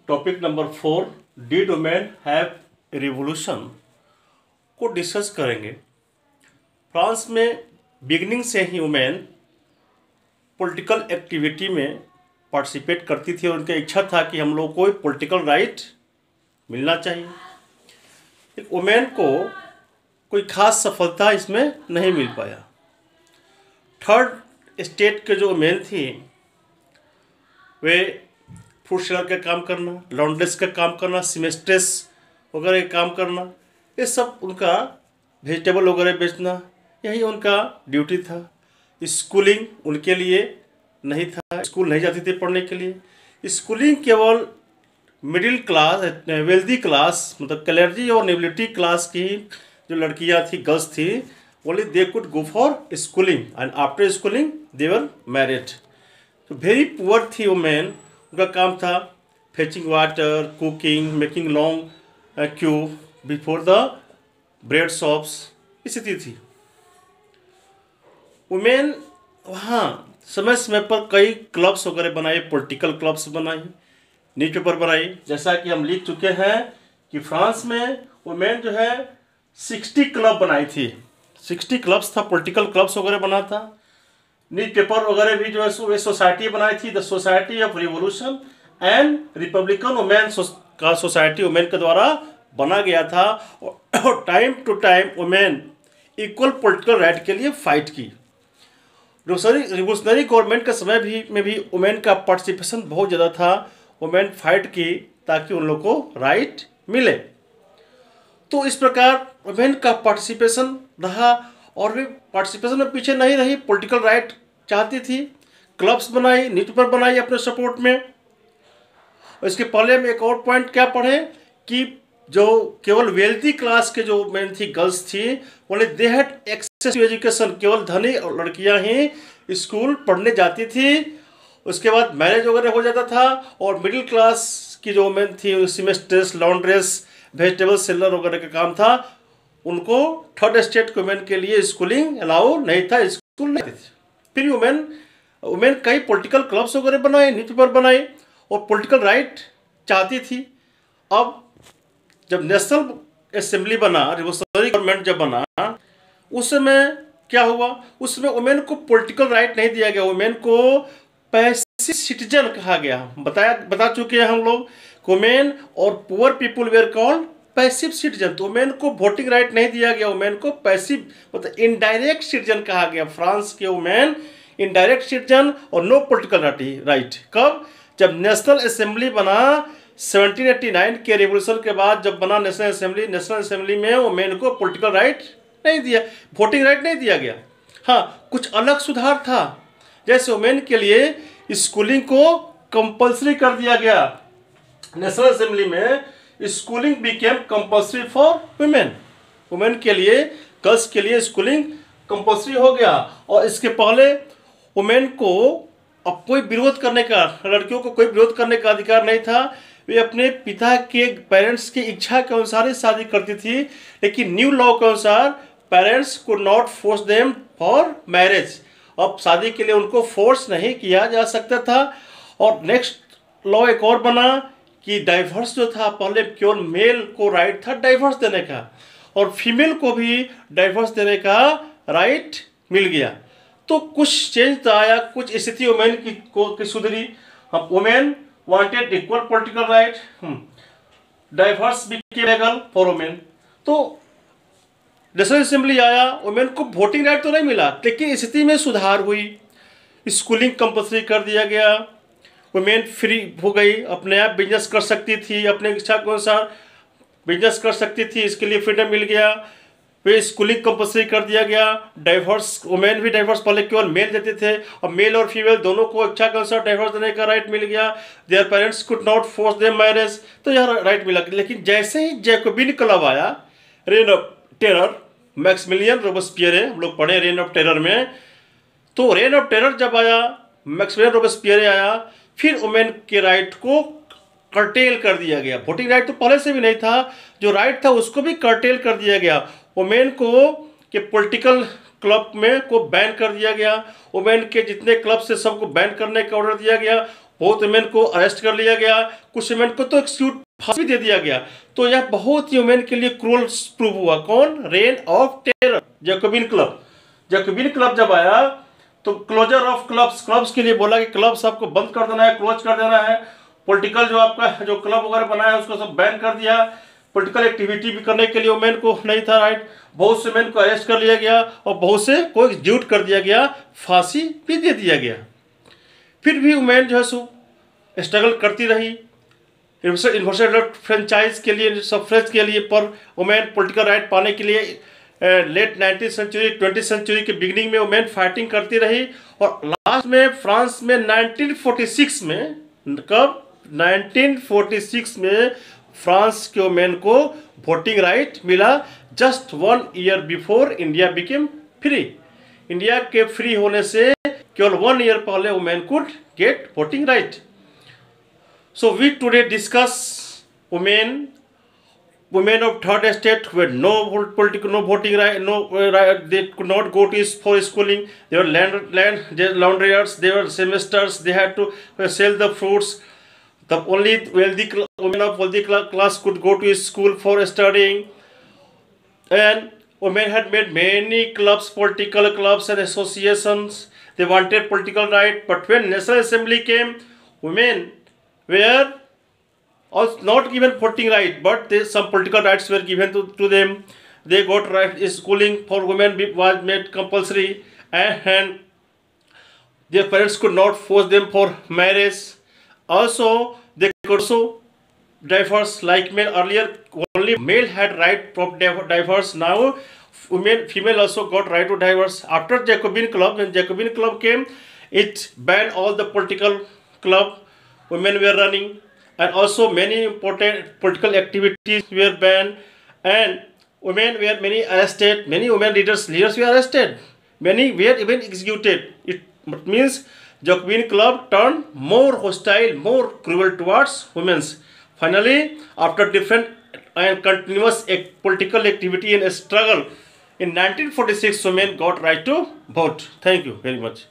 Topic number 4 did women have revolution को discuss करेंगे। France में बिगनिंग से ही वुमेन पॉलिटिकल एक्टिविटी में पार्टिसिपेट करती थी और उनका इच्छा था कि हम लोग को पॉलिटिकल राइट मिलना चाहिए। एक वुमेन को कोई खास सफलता इसमें नहीं मिल पाया। थर्ड स्टेट के जो वुमेन थी वे फूड सेलर का काम करना, लॉन्ड्रेस का काम करना, सीमेस्ट्रेस वगैरह का काम करना, ये सब उनका वेजिटेबल वगैरह बेचना, यही उनका ड्यूटी था। स्कूलिंग उनके लिए नहीं था, स्कूल नहीं जाती थी पढ़ने के लिए। स्कूलिंग केवल मिडिल क्लास, वेल्दी क्लास, मतलब क्लर्जी और नोबिलिटी क्लास की जो लड़कियां थी, गर्ल्स थी, only they could go for schooling and after schooling they were married. तो वेरी पुअर थी वुमेन। उनका काम था fetching water, cooking, making long Q before the bread shops, स्थिति थी। वुमेन वहाँ समय समय पर कई क्लब्स वगैरह बनाए, पॉलिटिकल क्लब्स बनाई, न्यूज़पेपर बनाई। जैसा कि हम लिख चुके हैं कि फ्रांस में वुमेन जो है 60 क्लब बनाई थी। 60 क्लब्स था, पॉलिटिकल क्लब्स वगैरह बना था। न्यूज़पेपर वगैरह भी जो है सोसाइटी बनाई थी, the society of revolution and republican women का सोसाइटी वुमेन के द्वारा बना गया था। और time to time women equal political right के लिए फाइट की। रिवोल्यूशनरी गवर्नमेंट के समय में भी वुमेन का पार्टिसिपेशन बहुत ज़्यादा था। वुमेन फाइट की ताकि उन लोग को राइट मिले। तो इस प्रकार वुमेन का पार्टिसिपेशन रहा और वे पार्टिसिपेशन में पीछे नहीं रही, पॉलिटिकल राइट चाहती थी। क्लब्स बनाई, न्यूज़पेपर बनाई अपने सपोर्ट में। और इसके पहले हम एक और पॉइंट क्या पढ़ें कि जो केवल वेल्थी क्लास के जो वुमेन थी, गर्ल्स थी, बोले they had access to education, केवल धनी लड़कियां ही स्कूल पढ़ने जाती थी। उसके बाद मैरिज वगैरह हो जाता था और मिडिल क्लास की जो वुमेन थी, सीमेस्ट्रेस, लॉन्ड्रेस, वेजिटेबल सेलर वगैरह का काम था, उनको थर्ड स्टेट वुमेन के लिए स्कूलिंग अलाउ नहीं था, स्कूल नहीं थी। फिर वुमेन कई पॉलिटिकल क्लब्स वगैरह बनाए, न्यूज़पेपर बनाए और पॉलिटिकल राइट चाहती थी। अब जब नेशनल असेंबली बना, रिवोल्यूशनरी गवर्नमेंट जब बना, उस समय क्या हुआ, उसमें वुमेन को पॉलिटिकल राइट नहीं दिया गया। वुमेन को पैसिव सिटीजन कहा गया। बता चुके हैं हम लोग, वुमेन और poor people where called passive citizen. तो वुमेन को वोटिंग राइट नहीं दिया गया, वुमेन को पैसिव मतलब इनडायरेक्ट सिटीजन कहा गया। फ्रांस के वुमेन इनडायरेक्ट सिटीजन और नो पॉलिटिकल राइट। कब? जब नेशनल असेंबली बना 1789 के रिवोल्यूशन के बाद, जब बना नेशनल असेंबली में वुमेन को पॉलिटिकल राइट नहीं दिया, वोटिंग राइट नहीं दिया गया। हाँ, कुछ अलग सुधार था, जैसे वुमेन के लिए स्कूलिंग को कंपलसरी कर दिया गया। नेशनल असेंबली में schooling became compulsory for women. Women के लिए, गर्ल्स के लिए स्कूलिंग कंपलसरी हो गया। और इसके पहले वुमेन को अब कोई विरोध करने का, लड़कियों को कोई विरोध करने का अधिकार नहीं था। वे अपने पिता के पेरेंट्स की इच्छा के अनुसार ही शादी करती थी। लेकिन न्यू लॉ के अनुसार parents could not force them for marriage. अब शादी के लिए उनको फोर्स नहीं किया जा सकता था। और नेक्स्ट लॉ एक और बना कि डाइवर्स जो था, पहले केवल मेल को राइट था डाइवर्स देने का और फीमेल को भी डाइवर्स देने का राइट मिल गया। तो कुछ चेंज आया, कुछ स्थिति वुमेन की सुधरी। हम women wanted equal political right, diverse became legal for women. तो नेशनल असेंबली आया, वुमेन को वोटिंग राइट तो नहीं मिला, लेकिन स्थिति में सुधार हुई। स्कूलिंग कंपलसरी कर दिया गया, वुमेन फ्री हो गई, अपने आप बिजनेस कर सकती थी, अपने इच्छा के अनुसार बिजनेस कर सकती थी, इसके लिए फ्रीडम मिल गया। वे स्कूलिंग कंपलसरी कर दिया गया। डाइवर्स, वुमेन भी डाइवर्स पहले केवल मेल देते थे, और मेल और फीमेल दोनों को इच्छा के अनुसार डाइवर्स देने का राइट मिल गया। Their parents could not force them marriage, तो यह राइट मिला। लेकिन जैसे ही जैकोबिन क्लब आया, रेन ऑफ टेरर, मैक्सिमिलियन रोबेस्पियरे, हम लोग पढ़े रेन ऑफ टेरर में, तो रेन ऑफ टेरर जब आया, मैक्सिमिलियन रोबेस्पियरे आया, फिर वुमेन के राइट को कर्टेल कर दिया गया। वोटिंग राइट तो पहले से भी नहीं था, जो राइट था उसको भी कर्टेल कर दिया गया। वुमेन को के पॉलिटिकल क्लब में को बैन कर दिया गया। वुमेन के जितने क्लब से सबको बैन करने का ऑर्डर दिया गया। बहुत वुमेन को अरेस्ट कर लिया गया, कुछ वुमेन को तो एक्सक्यूट फांसी दे दिया गया। तो यह बहुत ही वुमेन के लिए क्रूअल प्रूव हुआ। कौन? Rain of terror, Jacobin club. Jacobin club जब आया तो क्लोजर ऑफ क्लब्स के लिए बोला कि क्लब्स आपको बंद कर देना है, क्लोज कर देना है। पॉलिटिकल जो आपका जो क्लब वगैरह बनाया उसको सब बैन कर दिया। पॉलिटिकल एक्टिविटी भी करने के लिए वुमेन को नहीं था राइट। बहुत से वुमेन को अरेस्ट कर लिया गया और बहुत से को एग्जीक्यूट कर दिया गया, फांसी भी दे दिया गया। फिर भी वुमेन जो है सो स्ट्रगल करती रही यूनिवर्सल फ्रेंचाइज के लिए, सफ्रेज के लिए, पर वुमेन पॉलिटिकल राइट पाने के लिए late 19th century 20th century के बिगिनिंग में वुमेन फाइटिंग करती रही। और लास्ट में फ्रांस में 1946 में, कब? 1946 में फ्रांस के वुमेन को वोटिंग राइट मिला, just 1 year before India became free. India के फ्री होने से केवल 1 ईयर पहले women could get voting right. So we today discuss women of third estate who had no voting right, they could not go for schooling. They were laundryers, they were seamsters, they had to sell the fruits. The only women of wealthy class could go to school for studying. And women had made many clubs, political clubs and associations. They wanted political right, but when National Assembly came, women were not given voting right, but some political rights were given to them. They got right. Schooling for women was made compulsory, and their parents could not force them for marriage. Also, they could also divorce like men. Earlier, only male had right to divorce. Now, female also got right to divorce. After Jacobin Club, when Jacobin Club came, it banned all the political club women were running. And also many important political activities were banned, and women were many arrested. Many women leaders were arrested. Many were even executed. It means Jacobin Club turned more hostile, more cruel towards women. Finally, after different and continuous political activity and struggle, in 1946 women got right to vote. Thank you very much.